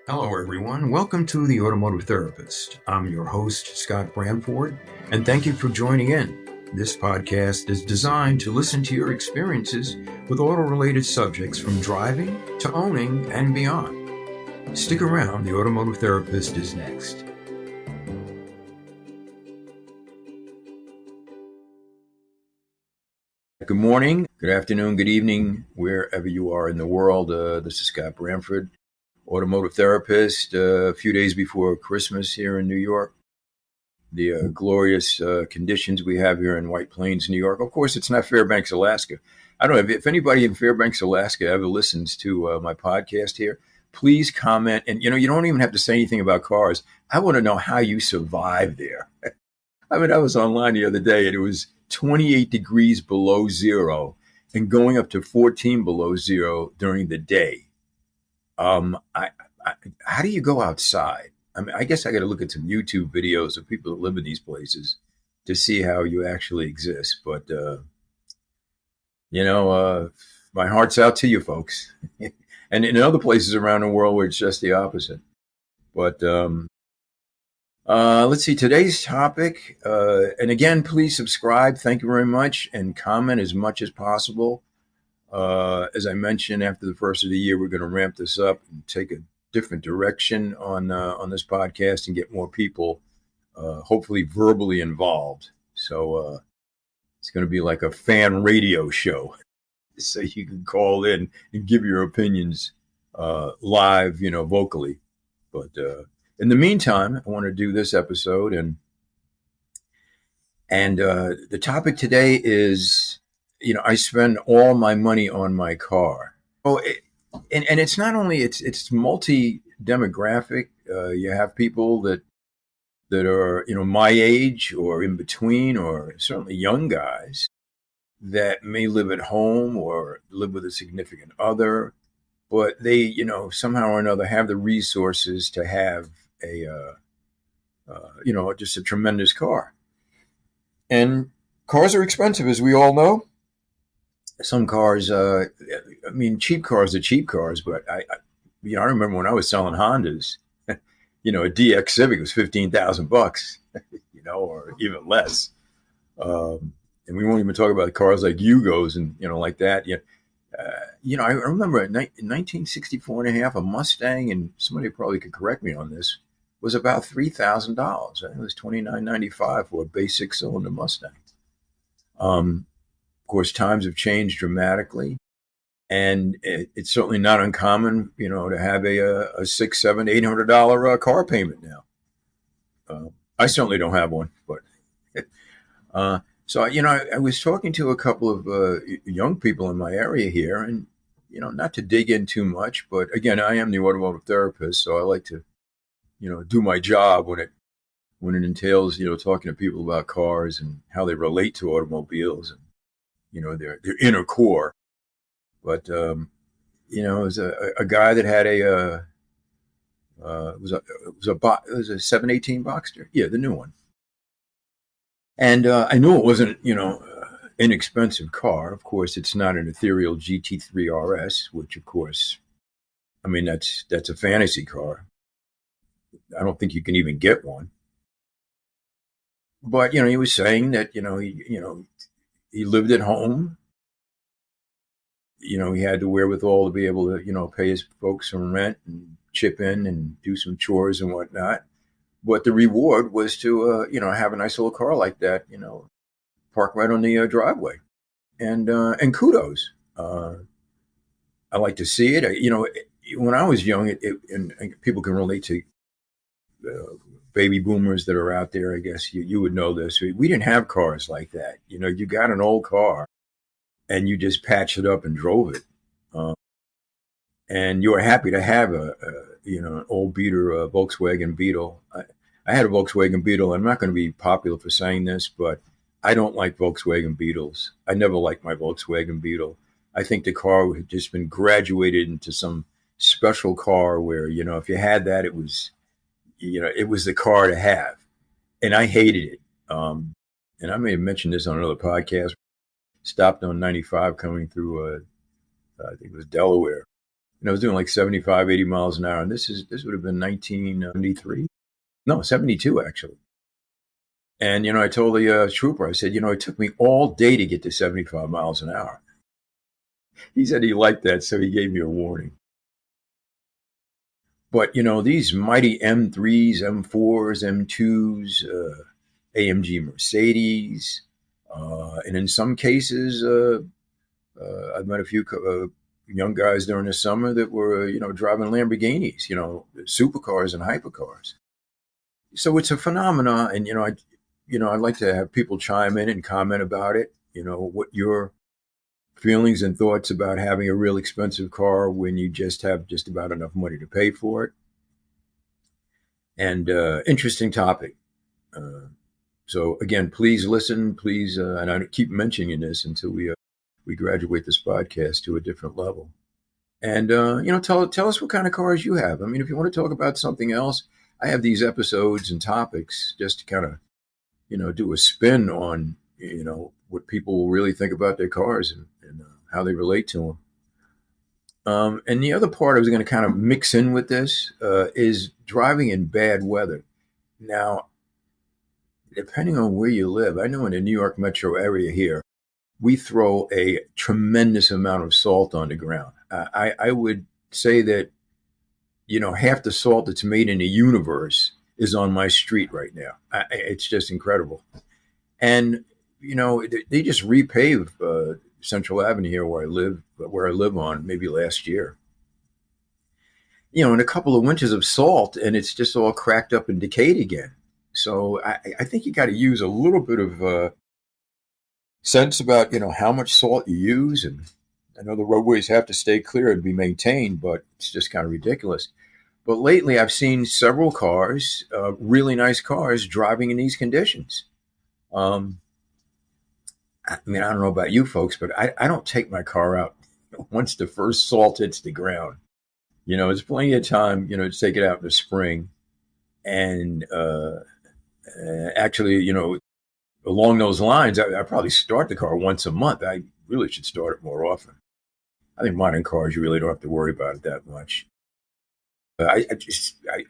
Hello, everyone. Welcome to the Automotive Therapist. I'm your host, Scott Branford, and thank you for joining in. This podcast is designed to listen to your experiences with auto-related subjects from driving to owning and beyond. Stick around, the Automotive Therapist is next. Good morning, good afternoon, good evening, wherever you are in the world. This is Scott Branford, Automotive Therapist, a few days before Christmas here in New York. The glorious conditions we have here in White Plains, New York. Of course, it's not Fairbanks, Alaska. I don't know if anybody in Fairbanks, Alaska ever listens to my podcast here. Please comment. And, you don't even have to say anything about cars. I want to know how you survive there. I mean, I was online the other day and it was 28 degrees below zero and going up to 14 below zero during the day. Um, I, how do you go outside? I mean, I guess I got to look at some YouTube videos of people that live in these places to see how you actually exist. But, you know, uh, my heart's out to you folks. And in other places around the world where it's just the opposite. But let's see, today's topic. And again, please subscribe. Thank you very much. And comment as much as possible. As I mentioned, after the first of the year, we're going to ramp this up and take a different direction on this podcast and get more people, hopefully verbally involved. So it's going to be like a fan radio show, so you can call in and give your opinions live, vocally. But in the meantime, I want to do this episode, and the topic today is, I spend all my money on my car. And it's not only it's multi demographic. You have people that are my age or in between, or certainly young guys that may live at home or live with a significant other, but they somehow or another have the resources to have a just a tremendous car. And cars are expensive, as we all know. Some cars, I mean, cheap cars are cheap cars, but I remember when I was selling Hondas, a DX Civic was $15,000, or even less. And we won't even talk about cars like Yugos and like that. I remember in 1964 and a half, a Mustang, and somebody probably could correct me on this, was about $3,000. I think it was $29.95 for a basic cylinder Mustang. Of course, times have changed dramatically, and it's certainly not uncommon, to have a six, seven, $800 car payment now. I certainly don't have one, but so I was talking to a couple of young people in my area here, and not to dig in too much, but again, I am the automotive therapist, so I like to do my job when it entails talking to people about cars and how they relate to automobiles and their inner core. But it was a guy that had it was a 718 Boxster, yeah, the new one. And I knew it wasn't inexpensive car. Of course, it's not an ethereal GT3 RS, which of course, I mean that's a fantasy car. I don't think you can even get one. But he was saying that he lived at home. He had the wherewithal to be able to pay his folks some rent and chip in and do some chores and whatnot. But the reward was to have a nice little car like that, park right on the driveway, and kudos. I like to see it. When I was young, and people can relate to baby boomers that are out there. I guess you would know this. We didn't have cars like that. You got an old car and you just patched it up and drove it. Uh, and you were happy to have an old beater, a Volkswagen Beetle. I had a Volkswagen Beetle. I'm not going to be popular for saying this, but I don't like Volkswagen Beetles. I never liked my Volkswagen Beetle. I think the car had just been graduated into some special car where if you had that, it was the car to have, and I hated it. And I may have mentioned this on another podcast. Stopped on 95 coming through, I think it was Delaware, And I was doing like 75, 80 miles an hour. And this would have been 1973. No, 72 actually. And, I told the trooper, I said, it took me all day to get to 75 miles an hour. He said he liked that, so he gave me a warning. But, these mighty M3s, M4s, M2s, AMG Mercedes, and in some cases, I've met a few young guys during the summer that were, driving Lamborghinis, supercars and hypercars. So it's a phenomenon, and I'd like to have people chime in and comment about it. What your feelings and thoughts about having a real expensive car when you just have just about enough money to pay for it. And interesting topic. Uh, so again, please listen, please, and I keep mentioning this until we graduate this podcast to a different level. And tell us what kind of cars you have. I mean, if you want to talk about something else, I have these episodes and topics just to kind of do a spin on what people really think about their cars and how they relate to them. And the other part I was going to kind of mix in with this is driving in bad weather. Now, depending on where you live, I know in the New York metro area here, we throw a tremendous amount of salt on the ground. I would say that, half the salt that's made in the universe is on my street right now. It's just incredible. And, they just repaved Central Avenue here where I live on maybe last year. In a couple of winters of salt, and it's just all cracked up and decayed again. So I think you got to use a little bit of sense about how much salt you use, and I know the roadways have to stay clear and be maintained, but it's just kind of ridiculous. But lately, I've seen several cars, really nice cars, driving in these conditions. Um, I mean, I don't know about you folks, but I don't take my car out once the first salt hits the ground. It's plenty of time, to take it out in the spring. And actually, along those lines, I probably start the car once a month. I really should start it more often. I think modern cars, you really don't have to worry about it that much. I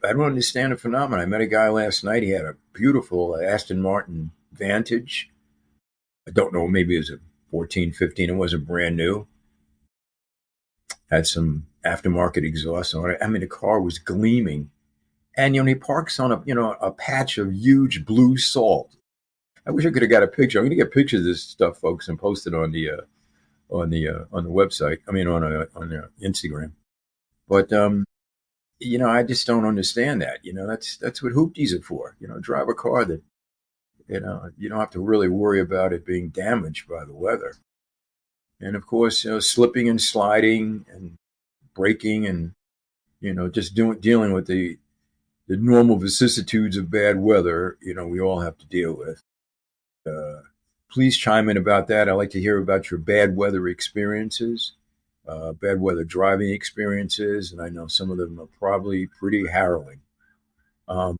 don't understand the phenomenon. I met a guy last night. He had a beautiful Aston Martin Vantage. I don't know, maybe it was a 14, 15. It wasn't brand new. Had some aftermarket exhaust on it. I mean, the car was gleaming. And, he parks on a patch of huge blue salt. I wish I could have got a picture. I'm going to get pictures of this stuff, folks, and post it on the website. I mean, on Instagram. But I just don't understand that. That's what hoopties are for. Drive a car that you don't have to really worry about it being damaged by the weather. And of course, slipping and sliding and braking and just dealing with the normal vicissitudes of bad weather. We all have to deal with. Uh, Please chime in about that. I'd like to hear about your bad weather experiences, bad weather driving experiences, and I know some of them are probably pretty harrowing. Um,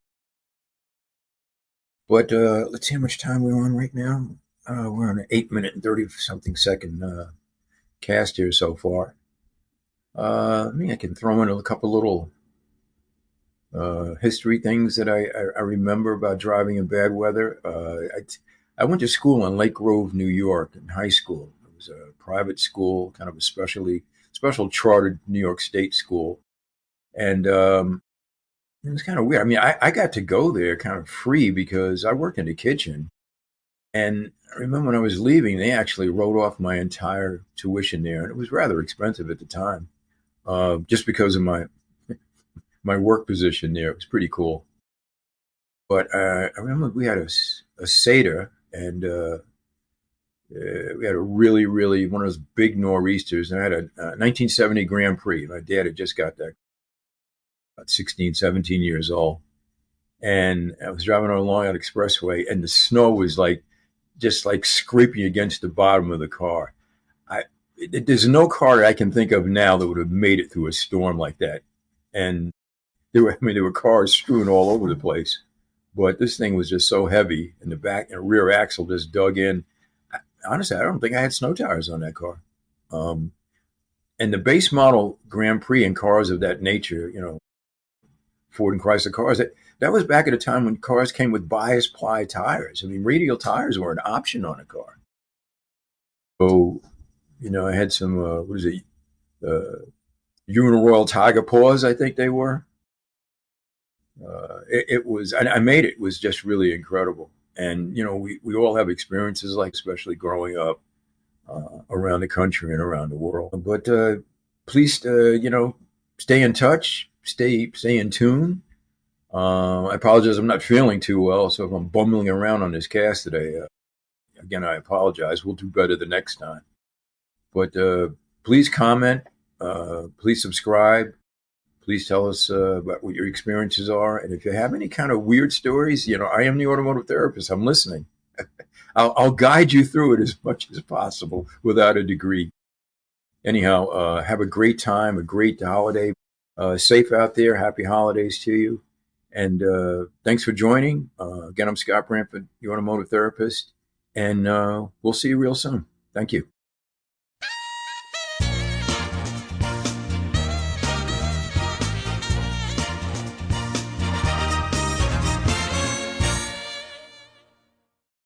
but let's see how much time we're on right now. We're on an 8 minute and 30 something second cast here so far. I mean, I can throw in a couple little history things that I remember about driving in bad weather. I went to school in Lake Grove, New York, in high school. It was a private school, kind of a special chartered New York State school, and it was kind of weird. I mean, I got to go there kind of free because I worked in the kitchen, and I remember when I was leaving, they actually wrote off my entire tuition there, and it was rather expensive at the time, just because of my work position there. It was pretty cool. But I remember we had a Seder, and we had a really, really one of those big nor'easters. And I had a 1970 Grand Prix. My dad had just got that, about 16, 17 years old. And I was driving along that expressway, and the snow was just like scraping against the bottom of the car. I There's no car I can think of now that would have made it through a storm like that. And there were cars strewn all over the place. But this thing was just so heavy, and the back and rear axle just dug in. Honestly, I don't think I had snow tires on that car. Um, And the base model Grand Prix and cars of that nature, Ford and Chrysler cars, that was back at a time when cars came with bias ply tires. I mean, radial tires were an option on a car. So, I had some, what is it, Uniroyal Tiger Paws, I think they were. It was, I made it was just really incredible. And, we all have experiences like, especially growing up around the country and around the world. But please, stay in touch, stay in tune. I apologize, I'm not feeling too well, so if I'm bumbling around on this cast today, again, I apologize. We'll do better the next time. But please comment, please subscribe. Please tell us about what your experiences are. And if you have any kind of weird stories, I am the automotive therapist. I'm listening. I'll guide you through it as much as possible without a degree. Anyhow, have a great time, a great holiday. Safe out there. Happy holidays to you. And thanks for joining. Again, I'm Scott Branford, the automotive therapist. And we'll see you real soon. Thank you.